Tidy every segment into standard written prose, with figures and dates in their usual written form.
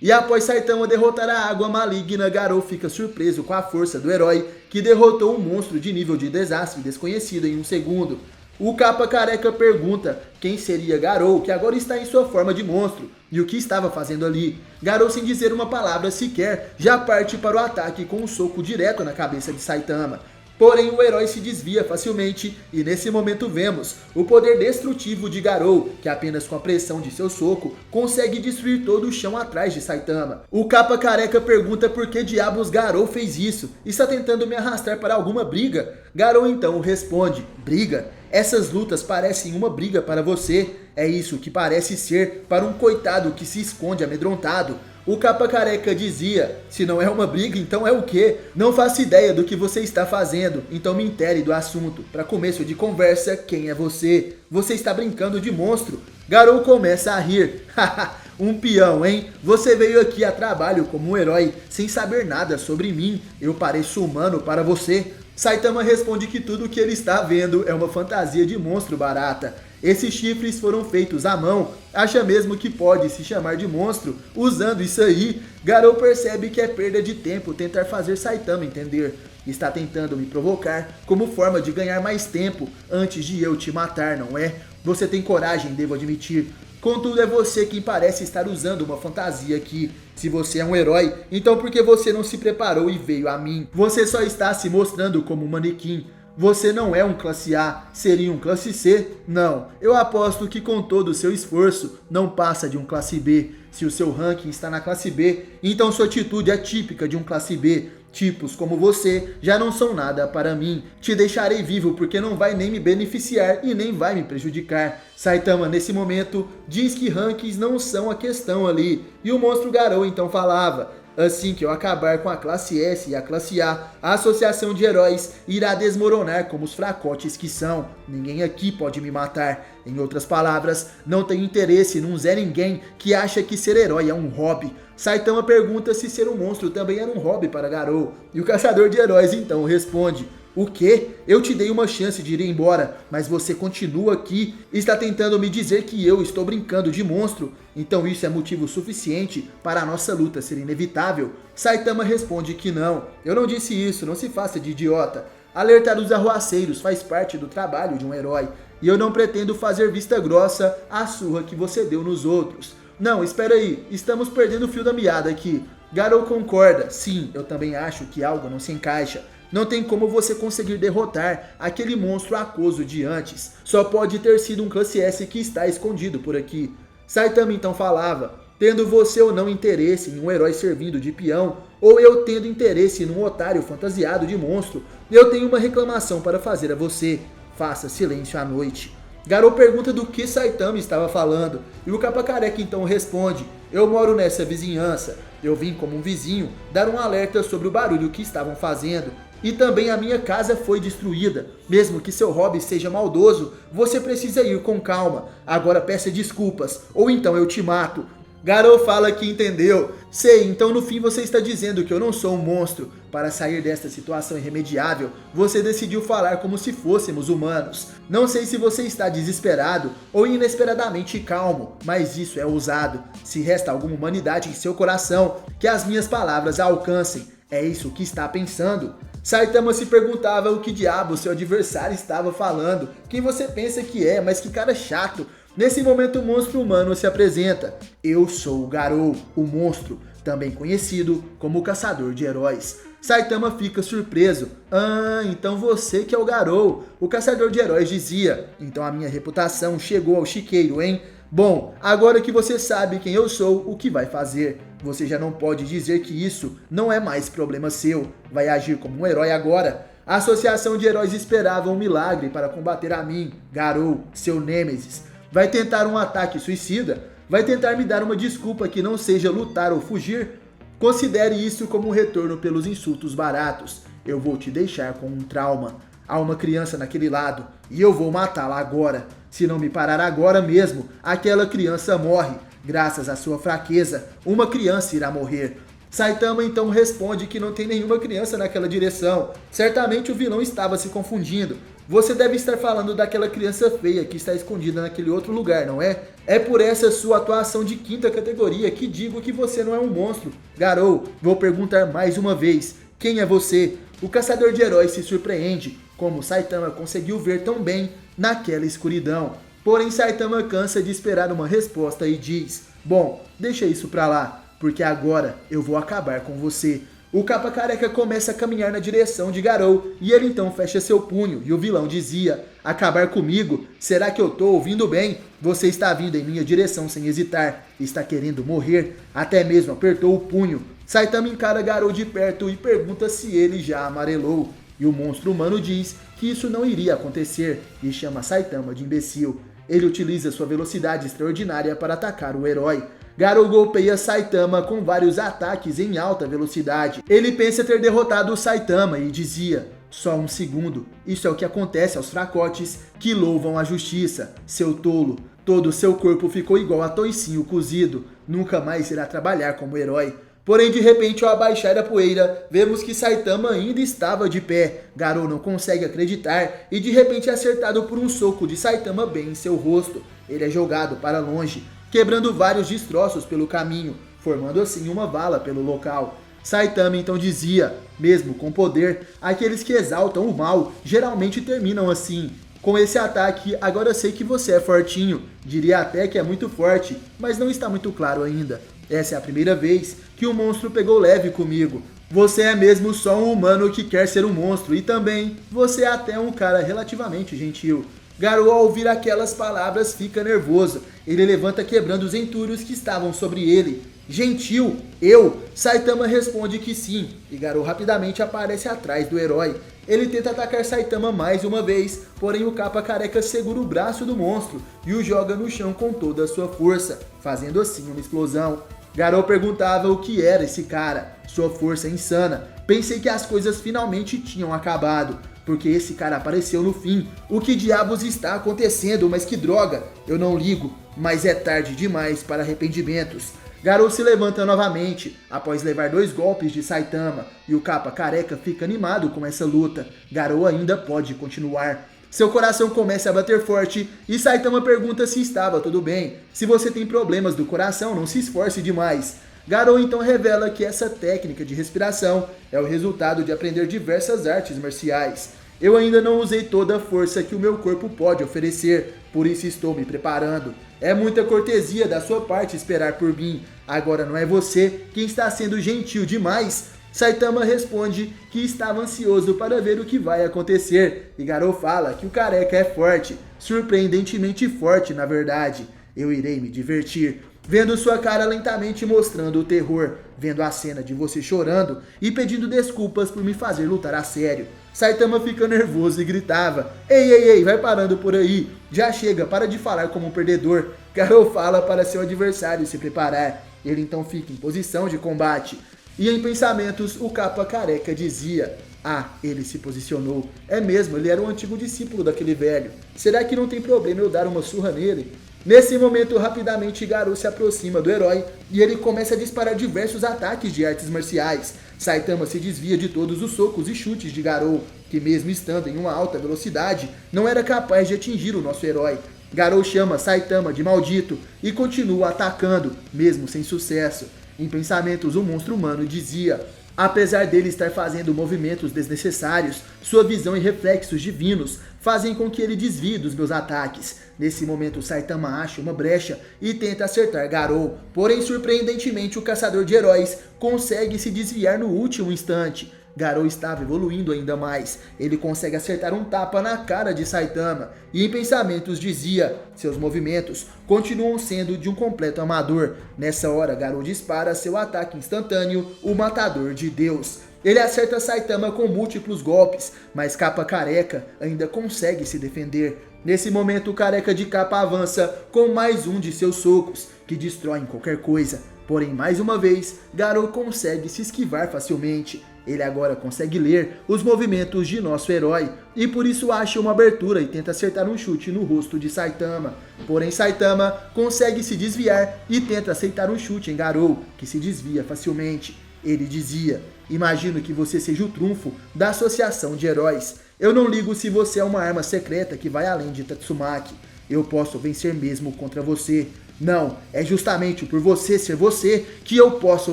E após Saitama derrotar a água maligna, Garou fica surpreso com a força do herói que derrotou um monstro de nível de desastre desconhecido em um segundo. O Capa Careca pergunta quem seria Garou, que agora está em sua forma de monstro, e o que estava fazendo ali. Garou, sem dizer uma palavra sequer, já parte para o ataque com um soco direto na cabeça de Saitama. Porém, o herói se desvia facilmente e nesse momento vemos o poder destrutivo de Garou, que apenas com a pressão de seu soco consegue destruir todo o chão atrás de Saitama. O Capa Careca pergunta por que diabos Garou fez isso. Está tentando me arrastar para alguma briga? Garou então responde: briga? Essas lutas parecem uma briga para você. É isso que parece ser para um coitado que se esconde amedrontado. O Capa Careca dizia: se não é uma briga, então é o quê? Não faço ideia do que você está fazendo, então me intere do assunto. Para começo de conversa, quem é você? Você está brincando de monstro? Garou começa a rir. Haha, um peão, hein? Você veio aqui a trabalho como um herói, sem saber nada sobre mim. Eu pareço humano para você? Saitama responde que tudo o que ele está vendo é uma fantasia de monstro barata. Esses chifres foram feitos à mão, acha mesmo que pode se chamar de monstro usando isso aí? Garou percebe que é perda de tempo tentar fazer Saitama entender. Está tentando me provocar como forma de ganhar mais tempo antes de eu te matar, não é? Você tem coragem, devo admitir. Contudo, é você quem parece estar usando uma fantasia aqui. Se você é um herói, então por que você não se preparou e veio a mim? Você só está se mostrando como um manequim. Você não é um classe A, seria um classe C? Não, eu aposto que com todo o seu esforço, não passa de um classe B. Se o seu ranking está na classe B, então sua atitude é típica de um classe B. Tipos como você já não são nada para mim. Te deixarei vivo porque não vai nem me beneficiar e nem vai me prejudicar. Saitama nesse momento diz que rankings não são a questão ali. E o monstro Garou então falava: assim que eu acabar com a classe S e a classe A associação de heróis irá desmoronar como os fracotes que são. Ninguém aqui pode me matar. Em outras palavras, não tenho interesse num Zé Ninguém que acha que ser herói é um hobby. Saitama pergunta se ser um monstro também era um hobby para Garou. E o caçador de heróis então responde: o quê? Eu te dei uma chance de ir embora, mas você continua aqui e está tentando me dizer que eu estou brincando de monstro? Então isso é motivo suficiente para a nossa luta ser inevitável? Saitama responde que não. Eu não disse isso, não se faça de idiota. Alertar os arruaceiros faz parte do trabalho de um herói. E eu não pretendo fazer vista grossa à surra que você deu nos outros. Não, espera aí, estamos perdendo o fio da meada aqui. Garou concorda, sim, eu também acho que algo não se encaixa. Não tem como você conseguir derrotar aquele monstro aquoso de antes. Só pode ter sido um classe S que está escondido por aqui. Saitama então falava: tendo você ou não interesse em um herói servindo de peão, ou eu tendo interesse num otário fantasiado de monstro, eu tenho uma reclamação para fazer a você. Faça silêncio à noite. Garou pergunta do que Saitama estava falando, e o Capa Careca então responde: eu moro nessa vizinhança, eu vim como um vizinho dar um alerta sobre o barulho que estavam fazendo, e também a minha casa foi destruída. Mesmo que seu hobby seja maldoso, você precisa ir com calma, agora peça desculpas, ou então eu te mato. Garou fala que entendeu. Sei, então no fim você está dizendo que eu não sou um monstro. Para sair desta situação irremediável, você decidiu falar como se fôssemos humanos. Não sei se você está desesperado ou inesperadamente calmo, mas isso é ousado. Se resta alguma humanidade em seu coração, que as minhas palavras a alcancem. É isso que está pensando? Saitama se perguntava o que diabo seu adversário estava falando. Quem você pensa que é, mas que cara chato. Nesse momento o monstro humano se apresenta. Eu sou o Garou, o monstro, também conhecido como o caçador de heróis. Saitama fica surpreso. Ah, então você que é o Garou. O caçador de heróis dizia: então a minha reputação chegou ao chiqueiro, hein? Bom, agora que você sabe quem eu sou, o que vai fazer? Você já não pode dizer que isso não é mais problema seu. Vai agir como um herói agora. A associação de heróis esperava um milagre para combater a mim, Garou, seu nêmesis. Vai tentar um ataque suicida? Vai tentar me dar uma desculpa que não seja lutar ou fugir? Considere isso como um retorno pelos insultos baratos. Eu vou te deixar com um trauma. Há uma criança naquele lado e eu vou matá-la agora. Se não me parar agora mesmo, aquela criança morre. Graças à sua fraqueza, uma criança irá morrer. Saitama então responde que não tem nenhuma criança naquela direção. Certamente o vilão estava se confundindo. Você deve estar falando daquela criança feia que está escondida naquele outro lugar, não é? É por essa sua atuação de quinta categoria que digo que você não é um monstro. Garou, vou perguntar mais uma vez. Quem é você? O caçador de heróis se surpreende como Saitama conseguiu ver tão bem naquela escuridão. Porém, Saitama cansa de esperar uma resposta e diz: bom, deixa isso pra lá, porque agora eu vou acabar com você. O Capa Careca começa a caminhar na direção de Garou e ele então fecha seu punho e o vilão dizia: acabar comigo? Será que eu tô ouvindo bem? Você está vindo em minha direção sem hesitar, está querendo morrer, até mesmo apertou o punho. Saitama encara Garou de perto e pergunta se ele já amarelou. E o monstro humano diz que isso não iria acontecer e chama Saitama de imbecil. Ele utiliza sua velocidade extraordinária para atacar o herói. Garou golpeia Saitama com vários ataques em alta velocidade. Ele pensa ter derrotado o Saitama e dizia: só um segundo, isso é o que acontece aos fracotes que louvam a justiça. Seu tolo, todo o seu corpo ficou igual a toicinho cozido, nunca mais irá trabalhar como herói. Porém, de repente, ao abaixar a poeira, vemos que Saitama ainda estava de pé. Garou não consegue acreditar e de repente é acertado por um soco de Saitama bem em seu rosto. Ele é jogado para longe, quebrando vários destroços pelo caminho, formando assim uma vala pelo local. Saitama então dizia: mesmo com poder, aqueles que exaltam o mal geralmente terminam assim. Com esse ataque, agora sei que você é fortinho. Diria até que é muito forte, mas não está muito claro ainda. Essa é a primeira vez que o monstro pegou leve comigo. Você é mesmo só um humano que quer ser um monstro e também você é até um cara relativamente gentil. Garou, ao ouvir aquelas palavras, fica nervoso. Ele levanta quebrando os entulhos que estavam sobre ele. Gentil? Eu? Saitama responde que sim, e Garou rapidamente aparece atrás do herói. Ele tenta atacar Saitama mais uma vez, porém o Capa Careca segura o braço do monstro e o joga no chão com toda a sua força, fazendo assim uma explosão. Garou perguntava o que era esse cara, sua força é insana. Pensei que as coisas finalmente tinham acabado, porque esse cara apareceu no fim. O que diabos está acontecendo? Mas que droga, eu não ligo, mas é tarde demais para arrependimentos. Garou se levanta novamente, após levar 2 golpes de Saitama, e o Capa Careca fica animado com essa luta. Garou ainda pode continuar. Seu coração começa a bater forte e Saitama pergunta se estava tudo bem. Se você tem problemas do coração, não se esforce demais. Garou então revela que essa técnica de respiração é o resultado de aprender diversas artes marciais. Eu ainda não usei toda a força que o meu corpo pode oferecer, por isso estou me preparando. É muita cortesia da sua parte esperar por mim. Agora não é você quem está sendo gentil demais? Saitama responde que estava ansioso para ver o que vai acontecer. E Garou fala que o careca é forte, surpreendentemente forte na verdade. Eu irei me divertir. Vendo sua cara lentamente mostrando o terror, vendo a cena de você chorando e pedindo desculpas por me fazer lutar a sério. Saitama fica nervoso e gritava: ei, vai parando por aí, já chega, para de falar como um perdedor. Garou fala para seu adversário se preparar, ele então fica em posição de combate. E em pensamentos o Capa Careca dizia: ah, ele se posicionou, é mesmo, ele era um antigo discípulo daquele velho, será que não tem problema eu dar uma surra nele? Nesse momento, rapidamente, Garou se aproxima do herói e ele começa a disparar diversos ataques de artes marciais. Saitama se desvia de todos os socos e chutes de Garou, que mesmo estando em uma alta velocidade, não era capaz de atingir o nosso herói. Garou chama Saitama de maldito e continua atacando, mesmo sem sucesso. Em pensamentos, o monstro humano dizia: apesar dele estar fazendo movimentos desnecessários, sua visão e reflexos divinos fazem com que ele desvie dos meus ataques. Nesse momento, Saitama acha uma brecha e tenta acertar Garou. Porém, surpreendentemente, o caçador de heróis consegue se desviar no último instante. Garou estava evoluindo ainda mais. Ele consegue acertar um tapa na cara de Saitama. E em pensamentos dizia: seus movimentos continuam sendo de um completo amador. Nessa hora, Garou dispara seu ataque instantâneo, o Matador de Deus. Ele acerta Saitama com múltiplos golpes, mas Capa Careca ainda consegue se defender. Nesse momento, o Careca de Capa avança com mais um de seus socos, que destroem qualquer coisa. Porém, mais uma vez, Garou consegue se esquivar facilmente. Ele agora consegue ler os movimentos de nosso herói, e por isso acha uma abertura e tenta acertar um chute no rosto de Saitama. Porém, Saitama consegue se desviar e tenta aceitar um chute em Garou, que se desvia facilmente. Ele dizia: imagino que você seja o trunfo da associação de heróis. Eu não ligo se você é uma arma secreta que vai além de Tatsumaki. Eu posso vencer mesmo contra você. Não, é justamente por você ser você que eu posso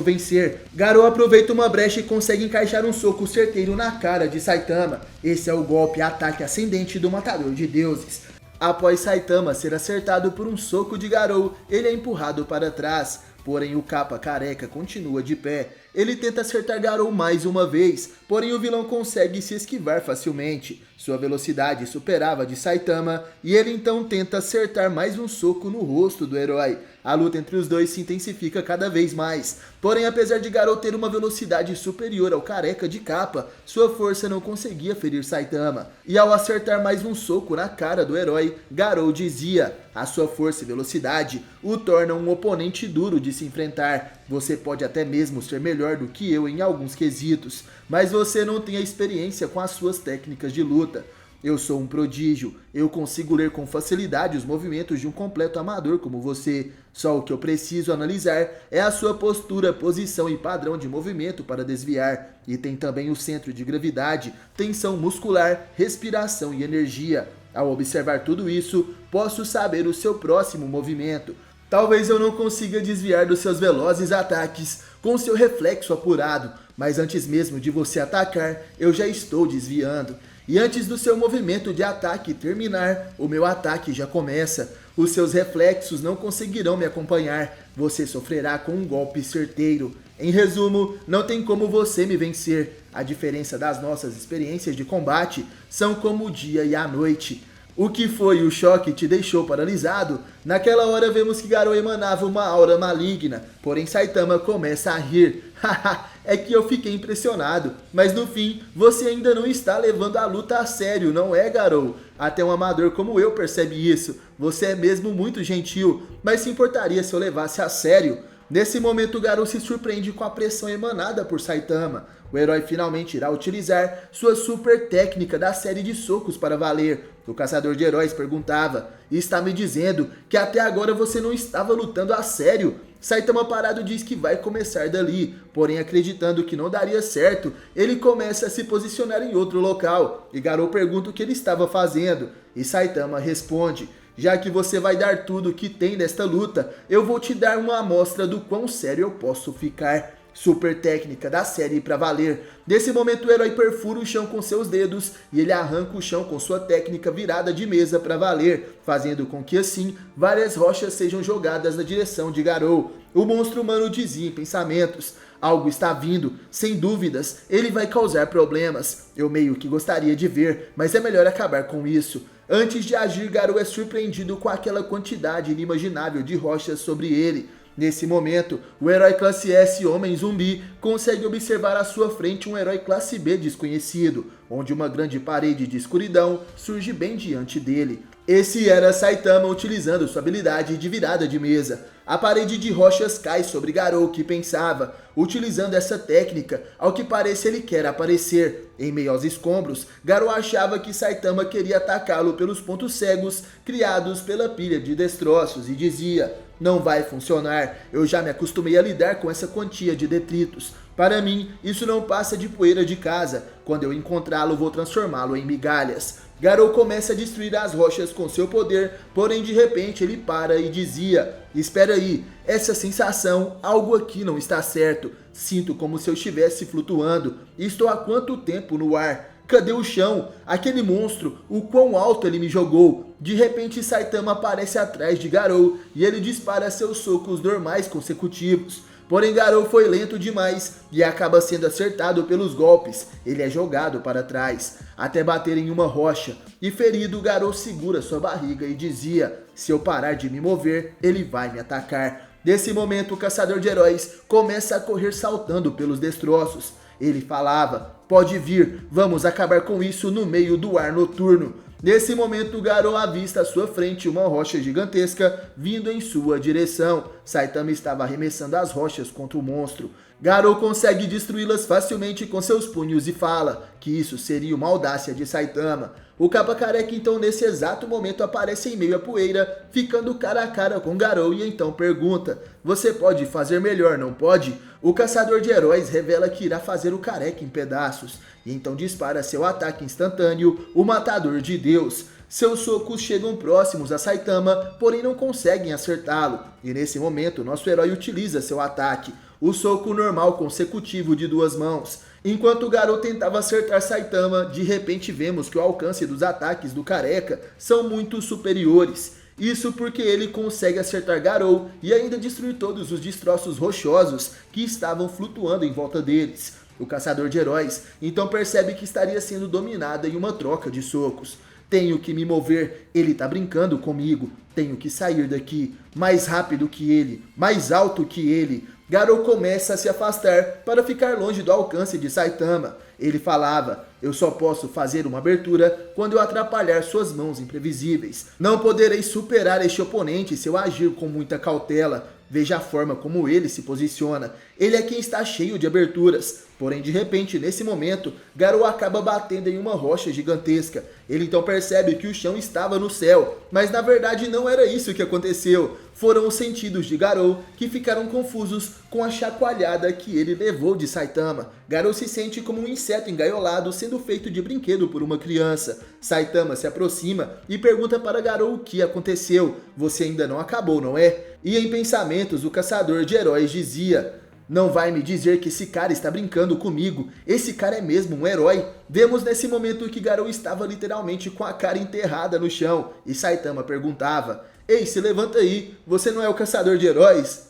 vencer. Garou aproveita uma brecha e consegue encaixar um soco certeiro na cara de Saitama. Esse é o golpe ataque ascendente do Matador de Deuses. Após Saitama ser acertado por um soco de Garou, ele é empurrado para trás. Porém o capa careca continua de pé. Ele tenta acertar Garou mais uma vez, porém o vilão consegue se esquivar facilmente. Sua velocidade superava a de Saitama e ele então tenta acertar mais um soco no rosto do herói. A luta entre os dois se intensifica cada vez mais. Porém, apesar de Garou ter uma velocidade superior ao careca de capa, sua força não conseguia ferir Saitama. E ao acertar mais um soco na cara do herói, Garou dizia: a sua força e velocidade o tornam um oponente duro de se enfrentar. Você pode até mesmo ser melhor do que eu em alguns quesitos, mas você não tem a experiência com as suas técnicas de luta. Eu sou um prodígio, eu consigo ler com facilidade os movimentos de um completo amador como você. Só o que eu preciso analisar é a sua postura, posição e padrão de movimento para desviar. E tem também o centro de gravidade, tensão muscular, respiração e energia. Ao observar tudo isso, posso saber o seu próximo movimento. Talvez eu não consiga desviar dos seus velozes ataques com seu reflexo apurado, mas antes mesmo de você atacar, eu já estou desviando. E antes do seu movimento de ataque terminar, o meu ataque já começa. Os seus reflexos não conseguirão me acompanhar. Você sofrerá com um golpe certeiro. Em resumo, não tem como você me vencer. A diferença das nossas experiências de combate são como o dia e a noite. O que foi o choque te deixou paralisado? Naquela hora vemos que Garou emanava uma aura maligna, porém Saitama começa a rir. Haha, é que eu fiquei impressionado, mas no fim, você ainda não está levando a luta a sério, não é, Garou? Até um amador como eu percebe isso. Você é mesmo muito gentil, mas se importaria se eu levasse a sério? Nesse momento, Garou se surpreende com a pressão emanada por Saitama. O herói finalmente irá utilizar sua super técnica da série de socos para valer. O caçador de heróis perguntava: está me dizendo que até agora você não estava lutando a sério? Saitama parado diz que vai começar dali, porém acreditando que não daria certo, ele começa a se posicionar em outro local. E Garou pergunta o que ele estava fazendo, e Saitama responde: já que você vai dar tudo o que tem nesta luta, eu vou te dar uma amostra do quão sério eu posso ficar. Super técnica da série pra valer. Nesse momento o herói perfura o chão com seus dedos e ele arranca o chão com sua técnica virada de mesa pra valer, fazendo com que assim várias rochas sejam jogadas na direção de Garou. O monstro humano dizia em pensamentos: algo está vindo, sem dúvidas, ele vai causar problemas. Eu meio que gostaria de ver, mas é melhor acabar com isso. Antes de agir, Garou é surpreendido com aquela quantidade inimaginável de rochas sobre ele. Nesse momento, o herói classe S Homem Zumbi consegue observar à sua frente um herói classe B desconhecido, onde uma grande parede de escuridão surge bem diante dele. Esse era Saitama utilizando sua habilidade de virada de mesa. A parede de rochas cai sobre Garou, que pensava. Utilizando essa técnica, ao que parece ele quer aparecer. Em meio aos escombros, Garou achava que Saitama queria atacá-lo pelos pontos cegos criados pela pilha de destroços e dizia: não vai funcionar, eu já me acostumei a lidar com essa quantia de detritos. Para mim, isso não passa de poeira de casa. Quando eu encontrá-lo, vou transformá-lo em migalhas. Garou começa a destruir as rochas com seu poder, porém de repente ele para e dizia: espera aí, essa sensação, algo aqui não está certo. Sinto como se eu estivesse flutuando. Estou há quanto tempo no ar? Cadê o chão? Aquele monstro, o quão alto ele me jogou? De repente Saitama aparece atrás de Garou e ele dispara seus socos normais consecutivos. Porém Garou foi lento demais e acaba sendo acertado pelos golpes. Ele é jogado para trás, até bater em uma rocha. E ferido, Garou segura sua barriga e dizia: se eu parar de me mover, ele vai me atacar. Nesse momento o caçador de heróis começa a correr saltando pelos destroços. Ele falava: pode vir, vamos acabar com isso no meio do ar noturno. Nesse momento, Garou avista à sua frente uma rocha gigantesca vindo em sua direção. Saitama estava arremessando as rochas contra o monstro. Garou consegue destruí-las facilmente com seus punhos e fala que isso seria uma audácia de Saitama. O Capa Careca então nesse exato momento aparece em meio à poeira, ficando cara a cara com Garou e então pergunta: "Você pode fazer melhor, não pode?" O caçador de heróis revela que irá fazer o Careca em pedaços, e então dispara seu ataque instantâneo, o Matador de Deus. Seus socos chegam próximos a Saitama, porém não conseguem acertá-lo, e nesse momento nosso herói utiliza seu ataque, o soco normal consecutivo de duas mãos. Enquanto Garou tentava acertar Saitama, de repente vemos que o alcance dos ataques do Careca são muito superiores. Isso porque ele consegue acertar Garou e ainda destruir todos os destroços rochosos que estavam flutuando em volta deles. O caçador de heróis então percebe que estaria sendo dominada em uma troca de socos. Tenho que me mover, ele tá brincando comigo. Tenho que sair daqui, mais rápido que ele, mais alto que ele. Garou começa a se afastar para ficar longe do alcance de Saitama. Ele falava: "Eu só posso fazer uma abertura quando eu atrapalhar suas mãos imprevisíveis. Não poderei superar este oponente se eu agir com muita cautela." Veja a forma como ele se posiciona. Ele é quem está cheio de aberturas. Porém, de repente, nesse momento, Garou acaba batendo em uma rocha gigantesca. Ele então percebe que o chão estava no céu, mas na verdade não era isso que aconteceu. Foram os sentidos de Garou que ficaram confusos com a chacoalhada que ele levou de Saitama. Garou se sente como um inseto engaiolado sendo feito de brinquedo por uma criança. Saitama se aproxima e pergunta para Garou o que aconteceu. "Você ainda não acabou, não é?" E em pensamentos, o caçador de heróis dizia: "Não vai me dizer que esse cara está brincando comigo. Esse cara é mesmo um herói." Vemos nesse momento que Garou estava literalmente com a cara enterrada no chão. E Saitama perguntava: "Ei, se levanta aí, você não é o caçador de heróis?"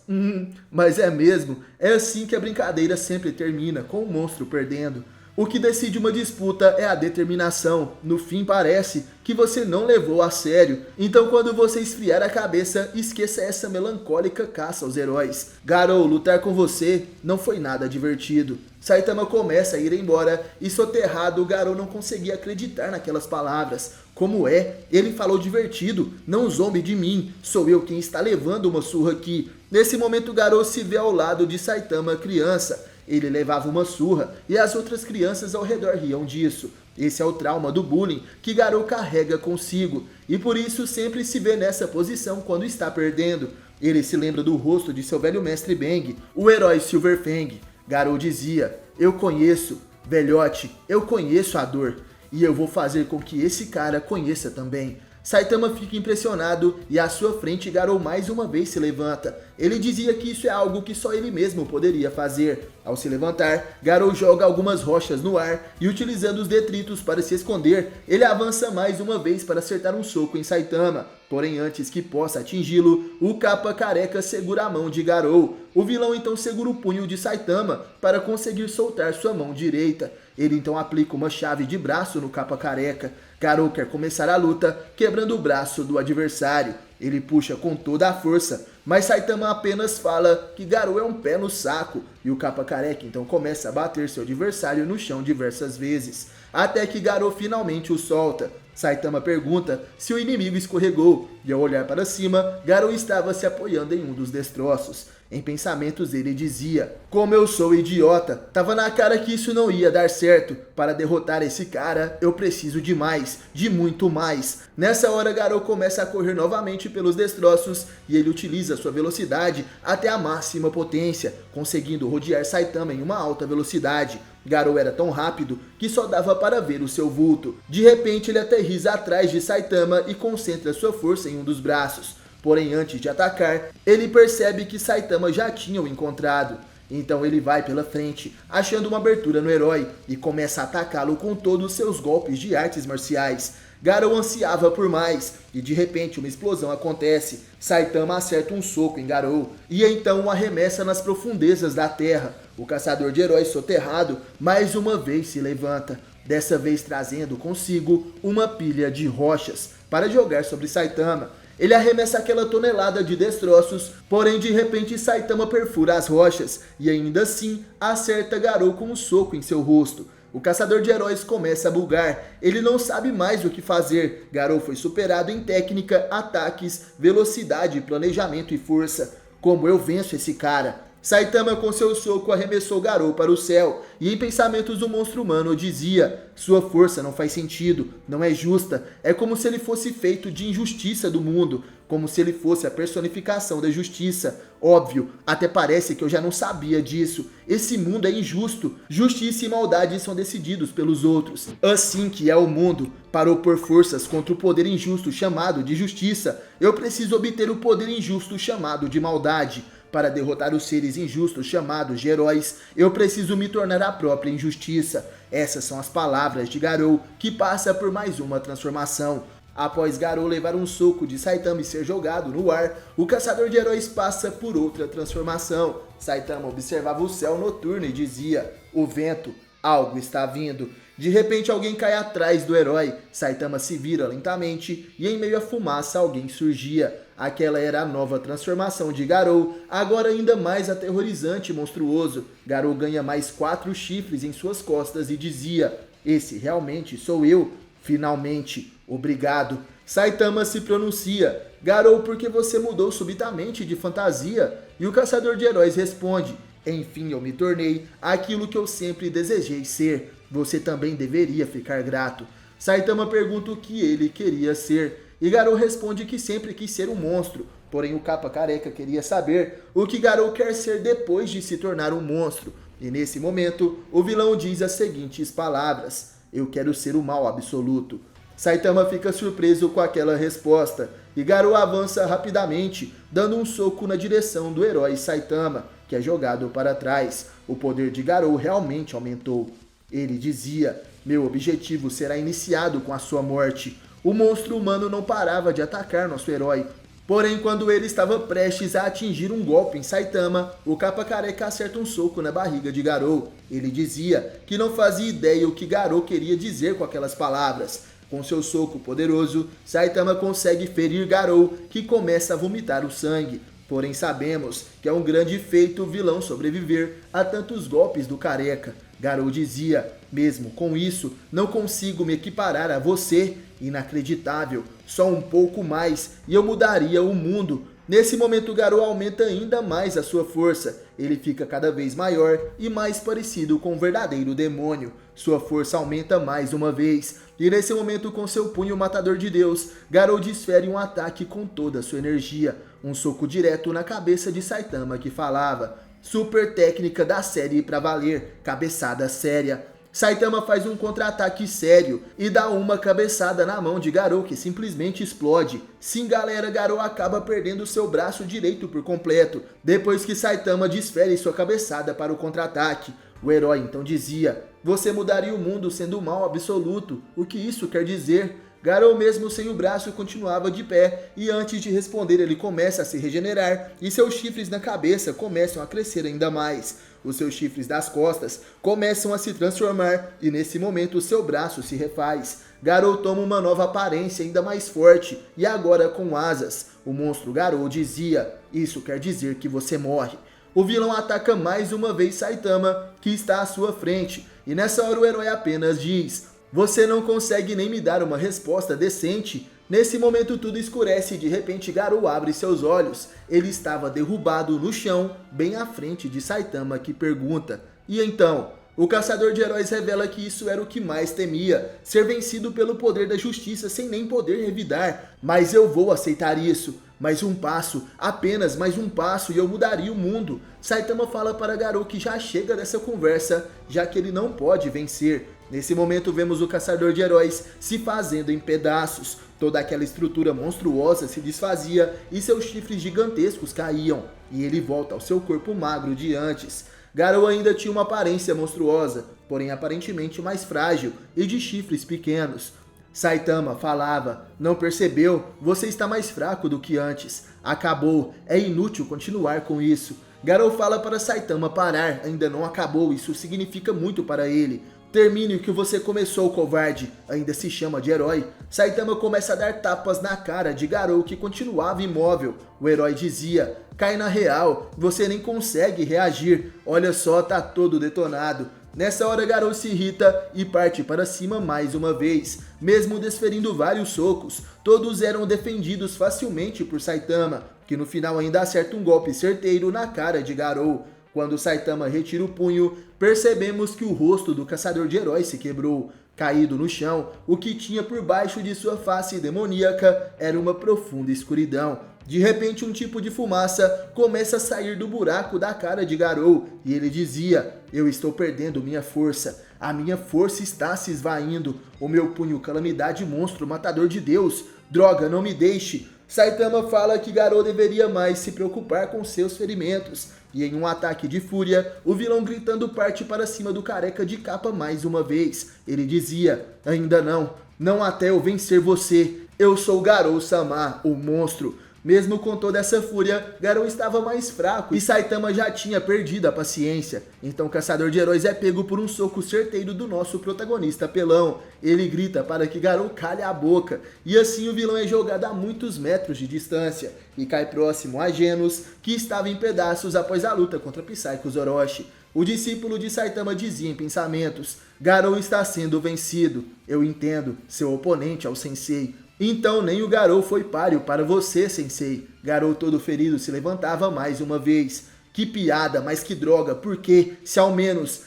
Mas é mesmo. É assim que a brincadeira sempre termina, com o monstro perdendo. O que decide uma disputa é a determinação. No fim parece que você não levou a sério. Então quando você esfriar a cabeça, esqueça essa melancólica caça aos heróis. Garou, lutar com você não foi nada divertido. Saitama começa a ir embora e soterrado, Garou não conseguia acreditar naquelas palavras. Como é? Ele falou divertido, não zombe de mim, sou eu quem está levando uma surra aqui. Nesse momento Garou se vê ao lado de Saitama criança. Ele levava uma surra e as outras crianças ao redor riam disso. Esse é o trauma do bullying que Garou carrega consigo e por isso sempre se vê nessa posição quando está perdendo. Ele se lembra do rosto de seu velho mestre Bang, o herói Silverfang. Garou dizia: "Eu conheço, velhote, eu conheço a dor e eu vou fazer com que esse cara conheça também." Saitama fica impressionado e à sua frente Garou mais uma vez se levanta. Ele dizia que isso é algo que só ele mesmo poderia fazer. Ao se levantar, Garou joga algumas rochas no ar e utilizando os detritos para se esconder, ele avança mais uma vez para acertar um soco em Saitama. Porém, antes que possa atingi-lo, o Capa Careca segura a mão de Garou. O vilão então segura o punho de Saitama para conseguir soltar sua mão direita. Ele então aplica uma chave de braço no Capa Careca. Garou quer começar a luta, quebrando o braço do adversário. Ele puxa com toda a força, mas Saitama apenas fala que Garou é um pé no saco. E o Capa Careca então começa a bater seu adversário no chão diversas vezes, até que Garou finalmente o solta. Saitama pergunta se o inimigo escorregou, e ao olhar para cima, Garou estava se apoiando em um dos destroços. Em pensamentos ele dizia: "Como eu sou idiota, tava na cara que isso não ia dar certo. Para derrotar esse cara, eu preciso de mais, de muito mais." Nessa hora Garou começa a correr novamente pelos destroços e ele utiliza sua velocidade até a máxima potência, conseguindo rodear Saitama em uma alta velocidade. Garou era tão rápido que só dava para ver o seu vulto. De repente ele aterriza atrás de Saitama e concentra sua força em um dos braços. Porém, antes de atacar, ele percebe que Saitama já tinha o encontrado. Então ele vai pela frente, achando uma abertura no herói, e começa a atacá-lo com todos os seus golpes de artes marciais. Garou ansiava por mais, e de repente uma explosão acontece. Saitama acerta um soco em Garou, e então o arremessa nas profundezas da terra. O caçador de heróis soterrado mais uma vez se levanta, dessa vez trazendo consigo uma pilha de rochas para jogar sobre Saitama. Ele arremessa aquela tonelada de destroços, porém de repente Saitama perfura as rochas e ainda assim acerta Garou com um soco em seu rosto. O caçador de heróis começa a bugar, ele não sabe mais o que fazer. Garou foi superado em técnica, ataques, velocidade, planejamento e força. como eu venço esse cara. Saitama com seu soco arremessou Garou para o céu, e em pensamentos o monstro humano dizia: sua força não faz sentido, não é justa, é como se ele fosse feito de injustiça do mundo, como se ele fosse a personificação da justiça. Óbvio, até parece que eu já não sabia disso. Esse mundo é injusto, justiça e maldade são decididos pelos outros. Assim que é o mundo, para opor forças contra o poder injusto chamado de justiça, eu preciso obter o poder injusto chamado de maldade. Para derrotar os seres injustos chamados de heróis, eu preciso me tornar a própria injustiça. Essas são as palavras de Garou, que passa por mais uma transformação. Após Garou levar um soco de Saitama e ser jogado no ar, o caçador de heróis passa por outra transformação. Saitama observava o céu noturno e dizia: o vento, algo está vindo. De repente alguém cai atrás do herói. Saitama se vira lentamente e em meio à fumaça alguém surgia. Aquela era a nova transformação de Garou, agora ainda mais aterrorizante e monstruoso. Garou ganha mais 4 chifres em suas costas e dizia: esse realmente sou eu. Finalmente, obrigado. Saitama se pronuncia: Garou, por que você mudou subitamente de fantasia? E o caçador de heróis responde: enfim, eu me tornei aquilo que eu sempre desejei ser. Você também deveria ficar grato. Saitama pergunta o que ele queria ser, e Garou responde que sempre quis ser um monstro. Porém, o Capa Careca queria saber o que Garou quer ser depois de se tornar um monstro. E nesse momento, o vilão diz as seguintes palavras: eu quero ser o mal absoluto. Saitama fica surpreso com aquela resposta, e Garou avança rapidamente, dando um soco na direção do herói Saitama, que é jogado para trás. O poder de Garou realmente aumentou. Ele dizia: meu objetivo será iniciado com a sua morte. O monstro humano não parava de atacar nosso herói. Porém, quando ele estava prestes a atingir um golpe em Saitama, o Capa Careca acerta um soco na barriga de Garou. Ele dizia que não fazia ideia o que Garou queria dizer com aquelas palavras. Com seu soco poderoso, Saitama consegue ferir Garou, que começa a vomitar o sangue. Porém, sabemos que é um grande feito o vilão sobreviver a tantos golpes do Careca. Garou dizia: mesmo com isso, não consigo me equiparar a você. Inacreditável, só um pouco mais e eu mudaria o mundo. Nesse momento, Garou aumenta ainda mais a sua força. Ele fica cada vez maior e mais parecido com um verdadeiro demônio. Sua força aumenta mais uma vez. E nesse momento, com seu punho matador de Deus, Garou desfere um ataque com toda a sua energia. Um soco direto na cabeça de Saitama, que falava: super técnica da série pra valer, cabeçada séria. Saitama faz um contra-ataque sério e dá uma cabeçada na mão de Garou, que simplesmente explode. Sim, galera, Garou acaba perdendo seu braço direito por completo, depois que Saitama desfere sua cabeçada para o contra-ataque. O herói então dizia: você mudaria o mundo sendo o mal absoluto. O que isso quer dizer? Garou, mesmo sem o braço, continuava de pé, e antes de responder ele começa a se regenerar, e seus chifres na cabeça começam a crescer ainda mais. Os seus chifres das costas começam a se transformar, e nesse momento o seu braço se refaz. Garou toma uma nova aparência ainda mais forte, e agora com asas. O monstro Garou dizia: isso quer dizer que você morre. O vilão ataca mais uma vez Saitama, que está à sua frente, e nessa hora o herói apenas diz: você não consegue nem me dar uma resposta decente. Nesse momento tudo escurece e de repente Garou abre seus olhos. Ele estava derrubado no chão, bem à frente de Saitama, que pergunta: e então? O caçador de heróis revela que isso era o que mais temia, ser vencido pelo poder da justiça sem nem poder revidar. Mas eu vou aceitar isso. Mais um passo, apenas mais um passo e eu mudaria o mundo. Saitama fala para Garou que já chega dessa conversa, já que ele não pode vencer. Nesse momento vemos o caçador de heróis se fazendo em pedaços. Toda aquela estrutura monstruosa se desfazia e seus chifres gigantescos caíam. E ele volta ao seu corpo magro de antes. Garou ainda tinha uma aparência monstruosa, porém aparentemente mais frágil e de chifres pequenos. Saitama falava: não percebeu? Você está mais fraco do que antes. Acabou, é inútil continuar com isso. Garou fala para Saitama parar, ainda não acabou, isso significa muito para ele. Termine o que você começou, covarde. Ainda se chama de herói. Saitama começa a dar tapas na cara de Garou, que continuava imóvel. O herói dizia: cai na real, você nem consegue reagir. Olha só, tá todo detonado. Nessa hora Garou se irrita e parte para cima mais uma vez, mesmo desferindo vários socos. Todos eram defendidos facilmente por Saitama, que que no final ainda acerta um golpe certeiro na cara de Garou. Quando Saitama retira o punho, percebemos que o rosto do caçador de heróis se quebrou. Caído no chão, o que tinha por baixo de sua face demoníaca era uma profunda escuridão. De repente, um tipo de fumaça começa a sair do buraco da cara de Garou e ele dizia: "Eu estou perdendo minha força. A minha força está se esvaindo. O meu punho calamidade monstro matador de Deus. Droga, não me deixe." Saitama fala que Garou deveria mais se preocupar com seus ferimentos. E em um ataque de fúria, o vilão gritando parte para cima do careca de capa mais uma vez. Ele dizia: "Ainda não. Não até eu vencer você. Eu sou Garou-sama, o monstro." Mesmo com toda essa fúria, Garou estava mais fraco e Saitama já tinha perdido a paciência. Então o caçador de heróis é pego por um soco certeiro do nosso protagonista apelão. Ele grita para que Garou calhe a boca, e assim o vilão é jogado a muitos metros de distância e cai próximo a Genos, que estava em pedaços após a luta contra Psycho Orochi. O discípulo de Saitama dizia em pensamentos: "Garou está sendo vencido. Eu entendo, seu oponente é o Sensei." Então nem o Garou foi páreo para você, Sensei. Garou todo ferido se levantava mais uma vez. Que piada, mas que droga, porque se ao menos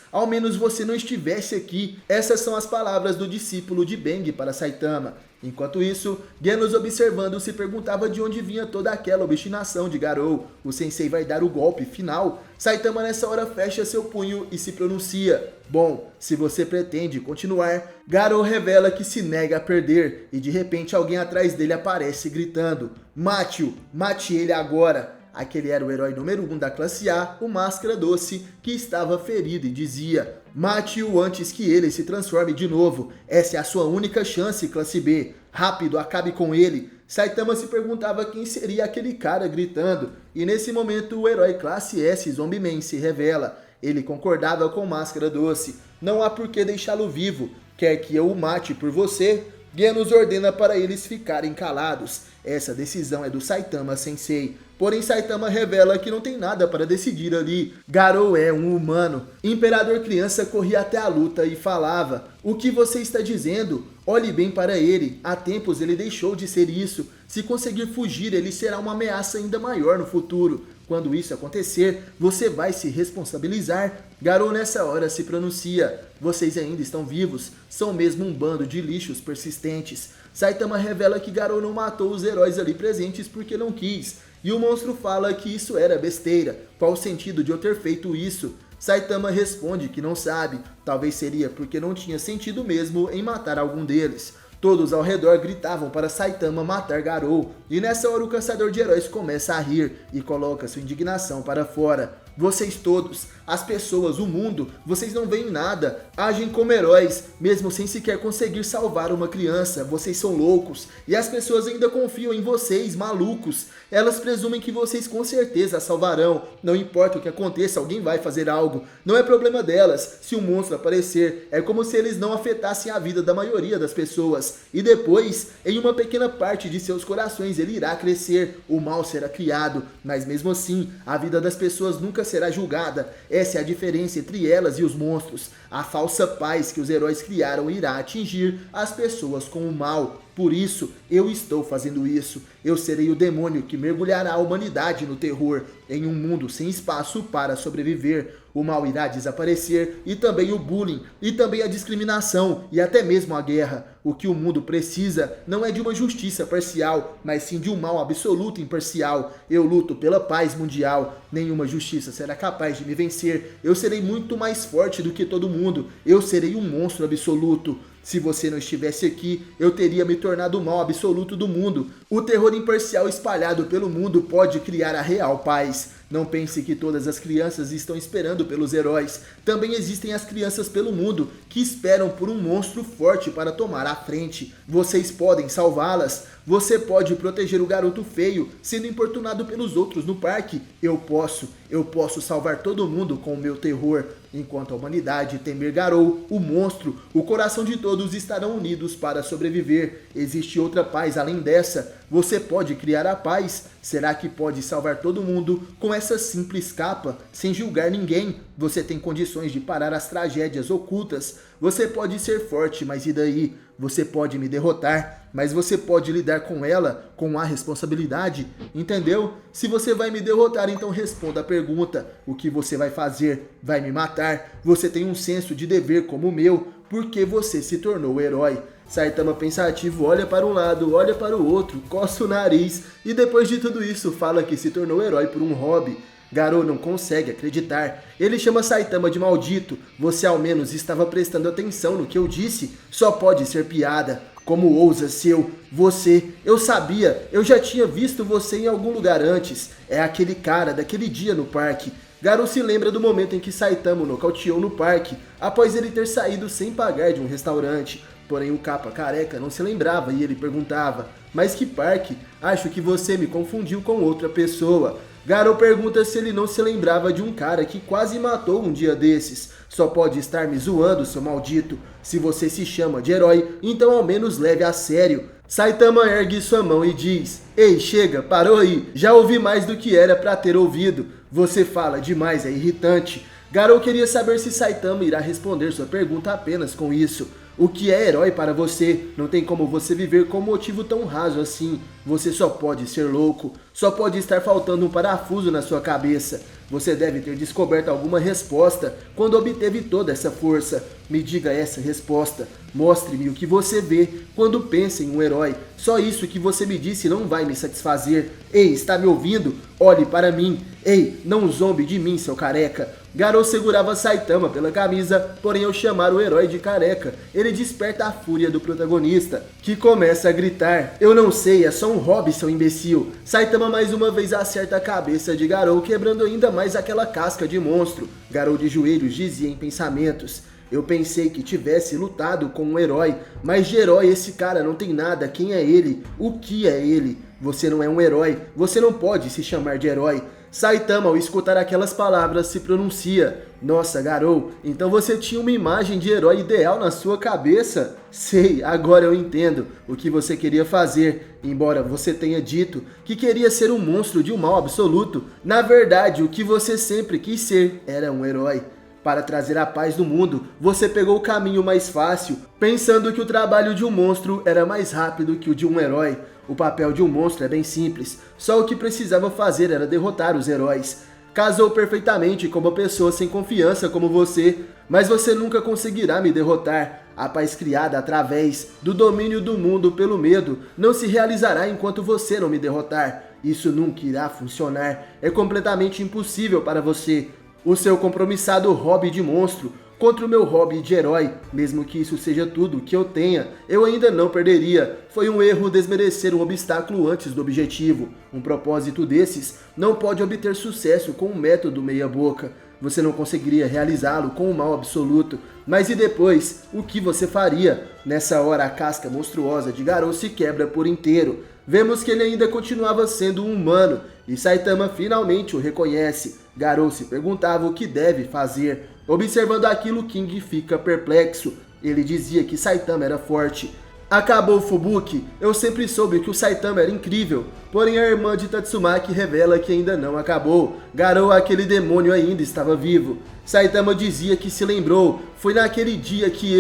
você não estivesse aqui. Essas são as palavras do discípulo de Bang para Saitama. Enquanto isso, Genos observando se perguntava de onde vinha toda aquela obstinação de Garou. O Sensei vai dar o golpe final? Saitama nessa hora fecha seu punho e se pronuncia: "Bom, se você pretende continuar." Garou revela que se nega a perder e de repente alguém atrás dele aparece gritando: "Mate-o, mate ele agora." Aquele era o herói número 1 da classe A, o Máscara Doce, que estava ferido e dizia: "Mate-o antes que ele se transforme de novo. Essa é a sua única chance, classe B. Rápido, acabe com ele." Saitama se perguntava quem seria aquele cara gritando, e nesse momento o herói classe S, Zombie Man, se revela. Ele concordava com Máscara Doce. "Não há por que deixá-lo vivo. Quer que eu o mate por você?" Genos ordena para eles ficarem calados. Essa decisão é do Saitama Sensei. Porém, Saitama revela que não tem nada para decidir ali. Garou é um humano. Imperador Criança corria até a luta e falava: "O que você está dizendo? Olhe bem para ele. Há tempos ele deixou de ser isso. Se conseguir fugir, ele será uma ameaça ainda maior no futuro. Quando isso acontecer, você vai se responsabilizar." Garou nessa hora se pronuncia: "Vocês ainda estão vivos. São mesmo um bando de lixos persistentes." Saitama revela que Garou não matou os heróis ali presentes porque não quis. E o monstro fala que isso era besteira. Qual o sentido de eu ter feito isso? Saitama responde que não sabe. Talvez seria porque não tinha sentido mesmo em matar algum deles. Todos ao redor gritavam para Saitama matar Garou. E nessa hora o caçador de heróis começa a rir e coloca sua indignação para fora. "Vocês todos, as pessoas, o mundo, vocês não veem nada. Agem como heróis, mesmo sem sequer conseguir salvar uma criança. Vocês são loucos. E as pessoas ainda confiam em vocês, malucos. Elas presumem que vocês com certeza a salvarão. Não importa o que aconteça, alguém vai fazer algo. Não é problema delas. Se um monstro aparecer, é como se eles não afetassem a vida da maioria das pessoas. E depois, em uma pequena parte de seus corações, ele irá crescer. O mal será criado. Mas mesmo assim, a vida das pessoas nunca será julgada. Essa é a diferença entre elas e os monstros. A falsa paz que os heróis criaram irá atingir as pessoas com o mal. Por isso, eu estou fazendo isso. Eu serei o demônio que mergulhará a humanidade no terror, em um mundo sem espaço para sobreviver. O mal irá desaparecer, e também o bullying, e também a discriminação, e até mesmo a guerra. O que o mundo precisa não é de uma justiça parcial, mas sim de um mal absoluto e imparcial. Eu luto pela paz mundial. Nenhuma justiça será capaz de me vencer. Eu serei muito mais forte do que todo mundo. Eu serei um monstro absoluto. Se você não estivesse aqui, eu teria me tornado o mal absoluto do mundo. O terror imparcial espalhado pelo mundo pode criar a real paz. Não pense que todas as crianças estão esperando pelos heróis. Também existem as crianças pelo mundo que esperam por um monstro forte para tomar a frente. Vocês podem salvá-las. Você pode proteger o garoto feio sendo importunado pelos outros no parque. Eu posso salvar todo mundo com o meu terror. Enquanto a humanidade temer Garou, o monstro, o coração de todos estarão unidos para sobreviver. Existe outra paz além dessa. Você pode criar a paz? Será que pode salvar todo mundo com essa simples capa, sem julgar ninguém? Você tem condições de parar as tragédias ocultas. Você pode ser forte, mas e daí? Você pode me derrotar, mas você pode lidar com ela com a responsabilidade, entendeu? Se você vai me derrotar, então responda a pergunta. O que você vai fazer? Vai me matar? Você tem um senso de dever como o meu, porque você se tornou o herói. Saitama pensativo olha para um lado, olha para o outro, coça o nariz e depois de tudo isso fala que se tornou herói por um hobby. Garou não consegue acreditar. Ele chama Saitama de maldito. Você ao menos estava prestando atenção no que eu disse? Só pode ser piada. Como ousa seu? Você, eu sabia, eu já tinha visto você em algum lugar antes. É aquele cara daquele dia no parque. Garou se lembra do momento em que Saitama o nocauteou no parque, após ele ter saído sem pagar de um restaurante. Porém o capa careca não se lembrava e ele perguntava: mas que parque? Acho que você me confundiu com outra pessoa. Garou pergunta se ele não se lembrava de um cara que quase matou um dia desses. Só pode estar me zoando, seu maldito. Se você se chama de herói, então ao menos leve a sério. Saitama ergue sua mão e diz: ei, chega, parou aí. Já ouvi mais do que era pra ter ouvido. Você fala demais, é irritante. Garou queria saber se Saitama irá responder sua pergunta apenas com isso. O que é herói para você? Não tem como você viver com um motivo tão raso assim. Você só pode ser louco. Só pode estar faltando um parafuso na sua cabeça. Você deve ter descoberto alguma resposta quando obteve toda essa força. Me diga essa resposta. Mostre-me o que você vê quando pensa em um herói. Só isso que você me disse não vai me satisfazer. Ei, está me ouvindo? Olhe para mim. Ei, não zombe de mim, seu careca. Garou segurava Saitama pela camisa, porém ao chamar o herói de careca, ele desperta a fúria do protagonista, que começa a gritar: eu não sei, é só um hobby, seu imbecil. Saitama mais uma vez acerta a cabeça de Garou, quebrando ainda mais aquela casca de monstro. Garou de joelhos dizia em pensamentos: eu pensei que tivesse lutado com um herói, mas de herói esse cara não tem nada. Quem é ele? O que é ele? Você não é um herói, você não pode se chamar de herói. Saitama, ao escutar aquelas palavras, se pronuncia: nossa, Garou, então você tinha uma imagem de herói ideal na sua cabeça? Sei, agora eu entendo o que você queria fazer. Embora você tenha dito que queria ser um monstro de um mal absoluto, na verdade o que você sempre quis ser era um herói. Para trazer a paz no mundo, você pegou o caminho mais fácil, pensando que o trabalho de um monstro era mais rápido que o de um herói. O papel de um monstro é bem simples, só o que precisava fazer era derrotar os heróis. Casou perfeitamente com uma pessoa sem confiança como você, mas você nunca conseguirá me derrotar. A paz criada através do domínio do mundo pelo medo não se realizará enquanto você não me derrotar. Isso nunca irá funcionar, é completamente impossível para você. O seu compromissado hobby de monstro contra o meu hobby de herói, mesmo que isso seja tudo que eu tenha, eu ainda não perderia. Foi um erro desmerecer um obstáculo antes do objetivo. Um propósito desses não pode obter sucesso com um método meia boca. Você não conseguiria realizá-lo com o mal absoluto. Mas e depois? O que você faria? Nessa hora a casca monstruosa de Garou se quebra por inteiro. Vemos que ele ainda continuava sendo um humano, e Saitama finalmente o reconhece. Garou se perguntava o que deve fazer. Observando aquilo, King fica perplexo. Ele dizia que Saitama era forte. Acabou Fubuki, eu sempre soube que o Saitama era incrível, porém a irmã de Tatsumaki revela que ainda não acabou. Garou, aquele demônio ainda estava vivo. Saitama dizia que se lembrou, foi naquele dia que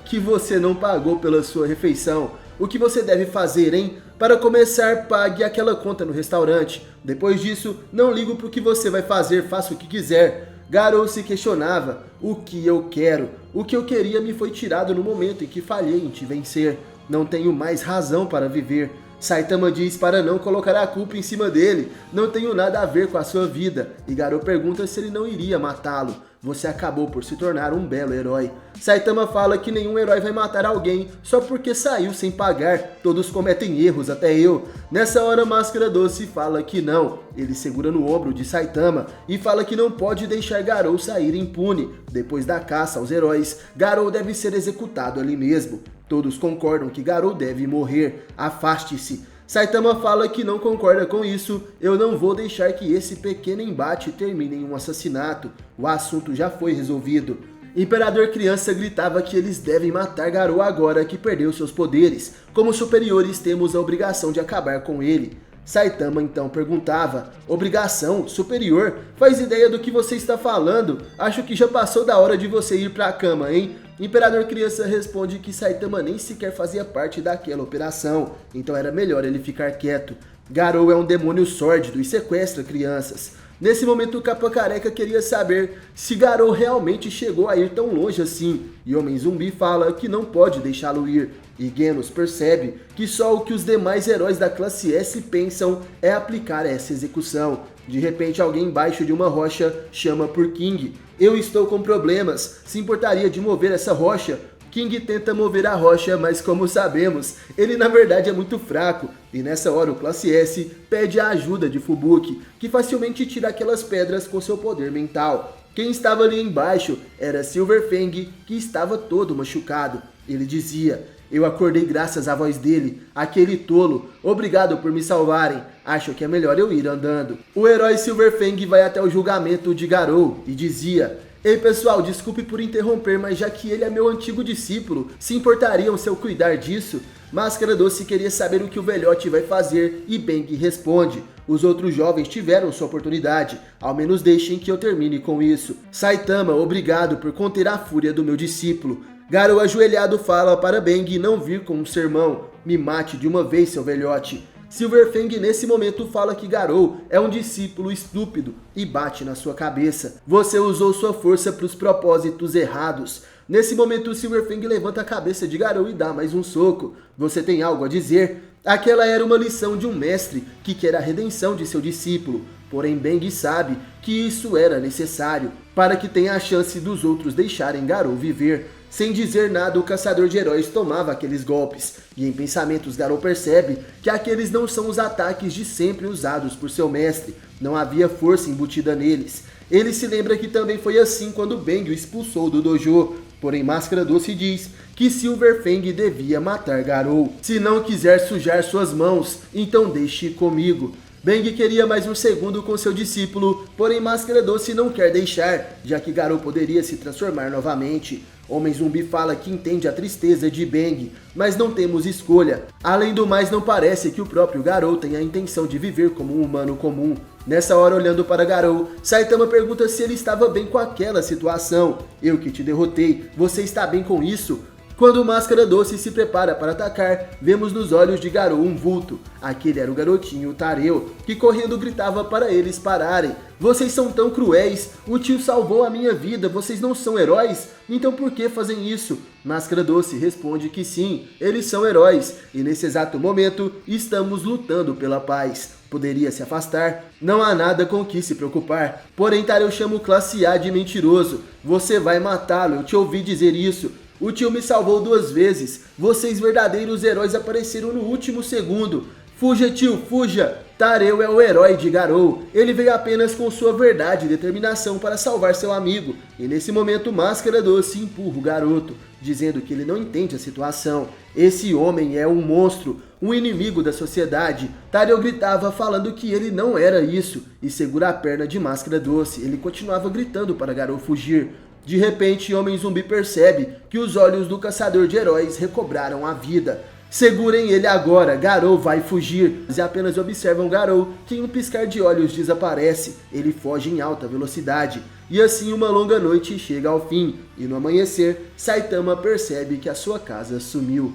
que você não pagou pela sua refeição. O que você deve fazer, hein? Para começar, pague aquela conta no restaurante. Depois disso, não ligo pro que você vai fazer, faça o que quiser. Garou se questionava: o que eu quero? O que eu queria me foi tirado no momento em que falhei em te vencer. Não tenho mais razão para viver. Saitama diz para não colocar a culpa em cima dele. Não tenho nada a ver com a sua vida. E Garou pergunta se ele não iria matá-lo. Você acabou por se tornar um belo herói. Saitama fala que nenhum herói vai matar alguém só porque saiu sem pagar. Todos cometem erros, até eu. Nessa hora, Máscara Doce fala que não. Ele segura no ombro de Saitama e fala que não pode deixar Garou sair impune. Depois da caça aos heróis, Garou deve ser executado ali mesmo. Todos concordam que Garou deve morrer. Afaste-se. Saitama fala que não concorda com isso. Eu não vou deixar que esse pequeno embate termine em um assassinato. O assunto já foi resolvido. Imperador Criança gritava que eles devem matar Garou agora que perdeu seus poderes. Como superiores, temos a obrigação de acabar com ele. Saitama então perguntava: obrigação? Superior? Faz ideia do que você está falando? Acho que já passou da hora de você ir pra cama, hein? Imperador Criança responde que Saitama nem sequer fazia parte daquela operação, então era melhor ele ficar quieto. Garou é um demônio sórdido e sequestra crianças. Nesse momento o Capa Careca queria saber se Garou realmente chegou a ir tão longe assim, e Homem Zumbi fala que não pode deixá-lo ir, e Genos percebe que só o que os demais heróis da classe S pensam é aplicar essa execução. De repente alguém embaixo de uma rocha chama por King. Eu estou com problemas, se importaria de mover essa rocha? King tenta mover a rocha, mas como sabemos, ele na verdade é muito fraco, e nessa hora o Classe S pede a ajuda de Fubuki, que facilmente tira aquelas pedras com seu poder mental. Quem estava ali embaixo era Silverfang, que estava todo machucado. Ele dizia: eu acordei graças à voz dele, aquele tolo, obrigado por me salvarem, acho que é melhor eu ir andando. O herói Silverfang vai até o julgamento de Garou e dizia: ei pessoal, desculpe por interromper, mas já que ele é meu antigo discípulo, se importariam se eu cuidar disso? Máscara Doce queria saber o que o velhote vai fazer e Bang responde: os outros jovens tiveram sua oportunidade, ao menos deixem que eu termine com isso. Saitama, obrigado por conter a fúria do meu discípulo. Garou ajoelhado fala para Bang não vir com um sermão, me mate de uma vez seu velhote. Silverfang nesse momento fala que Garou é um discípulo estúpido e bate na sua cabeça. Você usou sua força para os propósitos errados. Nesse momento Silverfang levanta a cabeça de Garou e dá mais um soco. Você tem algo a dizer? Aquela era uma lição de um mestre que quer a redenção de seu discípulo. Porém Bang sabe que isso era necessário para que tenha a chance dos outros deixarem Garou viver. Sem dizer nada, o caçador de heróis tomava aqueles golpes, e em pensamentos Garou percebe que aqueles não são os ataques de sempre usados por seu mestre, não havia força embutida neles. Ele se lembra que também foi assim quando Bang o expulsou do dojo, porém Máscara Doce diz que Silverfang devia matar Garou. Se não quiser sujar suas mãos, então deixe comigo. Bang queria mais um segundo com seu discípulo, porém Máscara Doce não quer deixar, já que Garou poderia se transformar novamente. Homem Zumbi fala que entende a tristeza de Bang, mas não temos escolha. Além do mais, não parece que o próprio Garou tenha a intenção de viver como um humano comum. Nessa hora, olhando para Garou, Saitama pergunta se ele estava bem com aquela situação. Eu que te derrotei, você está bem com isso? Quando Máscara Doce se prepara para atacar, vemos nos olhos de Garou um vulto. Aquele era o garotinho Tareu, que correndo gritava para eles pararem. Vocês são tão cruéis, o tio salvou a minha vida, vocês não são heróis? Então por que fazem isso? Máscara Doce responde que sim, eles são heróis, e nesse exato momento estamos lutando pela paz. Poderia se afastar, não há nada com que se preocupar. Porém Tareu chama o Classe A de mentiroso. Você vai matá-lo, eu te ouvi dizer isso. O tio me salvou 2 vezes. Vocês verdadeiros heróis apareceram no último segundo. Fuja tio, fuja! Tareu é o herói de Garou. Ele veio apenas com sua verdade e determinação para salvar seu amigo. E nesse momento Máscara Doce empurra o garoto, dizendo que ele não entende a situação. Esse homem é um monstro, um inimigo da sociedade. Tareu gritava falando que ele não era isso. E segura a perna de Máscara Doce. Ele continuava gritando para Garou fugir. De repente, Homem Zumbi percebe que os olhos do caçador de heróis recobraram a vida. Segurem ele agora, Garou vai fugir. E apenas observam Garou, que em um piscar de olhos desaparece. Ele foge em alta velocidade. E assim uma longa noite chega ao fim. E no amanhecer, Saitama percebe que a sua casa sumiu.